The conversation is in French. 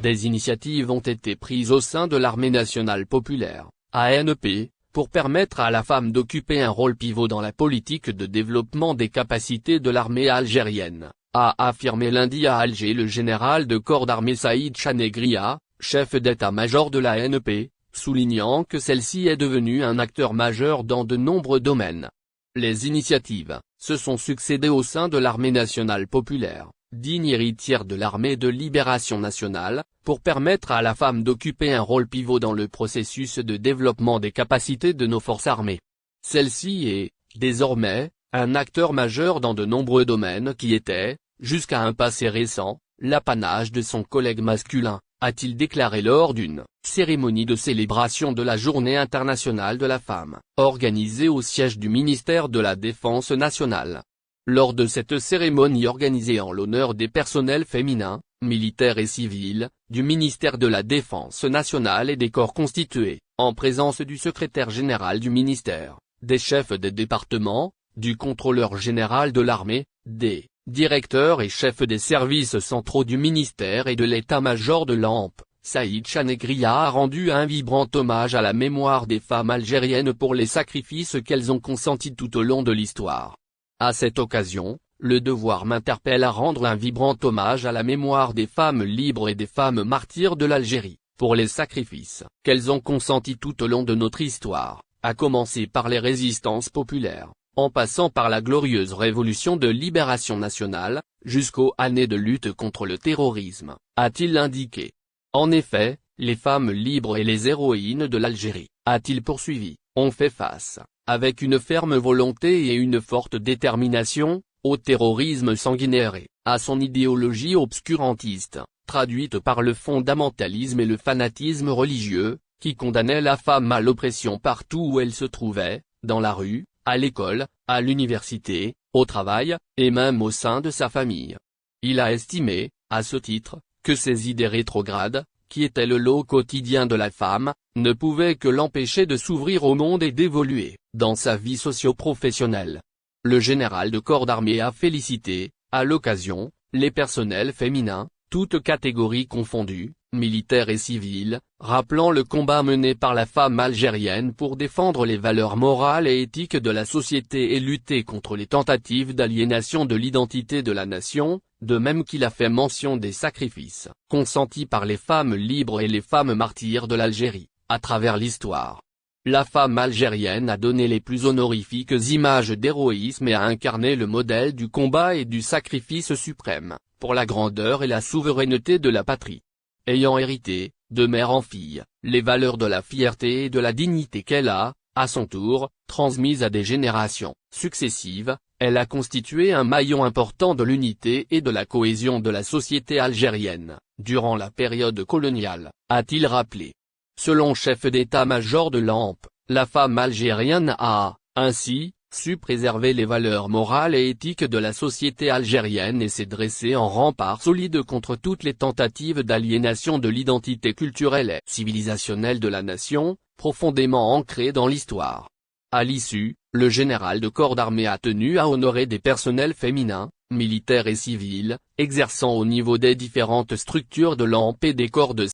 Des initiatives ont été prises au sein de l'Armée nationale populaire, ANP, pour permettre à la femme d'occuper un rôle pivot dans la politique de développement des capacités de l'armée algérienne, a affirmé lundi à Alger le général de corps d'armée Saïd Chanegria, chef d'état-major de l'ANP, soulignant que celle-ci est devenue un acteur majeur dans de nombreux domaines. Les initiatives se sont succédées au sein de l'Armée nationale populaire, digne héritière de l'Armée de libération nationale, pour permettre à la femme d'occuper un rôle pivot dans le processus de développement des capacités de nos forces armées. Celle-ci est, désormais, un acteur majeur dans de nombreux domaines qui étaient, jusqu'à un passé récent, l'apanage de son collègue masculin, a-t-il déclaré lors d'une cérémonie de célébration de la Journée internationale de la femme, organisée au siège du ministère de la Défense nationale. Lors de cette cérémonie organisée en l'honneur des personnels féminins, militaires et civils, du ministère de la Défense nationale et des corps constitués, en présence du secrétaire général du ministère, des chefs des départements, du contrôleur général de l'armée, des directeurs et chefs des services centraux du ministère et de l'état-major de l'ANP, Saïd Chanegria a rendu un vibrant hommage à la mémoire des femmes algériennes pour les sacrifices qu'elles ont consentis tout au long de l'histoire. À cette occasion, le devoir m'interpelle à rendre un vibrant hommage à la mémoire des femmes libres et des femmes martyrs de l'Algérie, pour les sacrifices qu'elles ont consentis tout au long de notre histoire, à commencer par les résistances populaires, en passant par la glorieuse révolution de libération nationale, jusqu'aux années de lutte contre le terrorisme, a-t-il indiqué. En effet, les femmes libres et les héroïnes de l'Algérie, a-t-il poursuivi, ont fait face, avec une ferme volonté et une forte détermination, au terrorisme sanguinaire et à son idéologie obscurantiste, traduite par le fondamentalisme et le fanatisme religieux, qui condamnait la femme à l'oppression partout où elle se trouvait, dans la rue, à l'école, à l'université, au travail, et même au sein de sa famille. Il a estimé, à ce titre, que ces idées rétrogrades, qui étaient le lot quotidien de la femme, ne pouvaient que l'empêcher de s'ouvrir au monde et d'évoluer, dans sa vie socio-professionnelle. Le général de corps d'armée a félicité, à l'occasion, les personnels féminins, toutes catégories confondues, militaires et civils, rappelant le combat mené par la femme algérienne pour défendre les valeurs morales et éthiques de la société et lutter contre les tentatives d'aliénation de l'identité de la nation, de même qu'il a fait mention des sacrifices consentis par les femmes libres et les femmes martyrs de l'Algérie, à travers l'histoire. La femme algérienne a donné les plus honorifiques images d'héroïsme et a incarné le modèle du combat et du sacrifice suprême, pour la grandeur et la souveraineté de la patrie. Ayant hérité, de mère en fille, les valeurs de la fierté et de la dignité qu'elle a, à son tour, transmises à des générations successives, elle a constitué un maillon important de l'unité et de la cohésion de la société algérienne, durant la période coloniale, a-t-il rappelé. Selon chef d'état-major de l'ANP, la femme algérienne a, ainsi, su préserver les valeurs morales et éthiques de la société algérienne et s'est dressée en rempart solide contre toutes les tentatives d'aliénation de l'identité culturelle et civilisationnelle de la nation, profondément ancrée dans l'histoire. À l'issue, le général de corps d'armée a tenu à honorer des personnels féminins, militaires et civils, exerçant au niveau des différentes structures de l'ANP et des corps de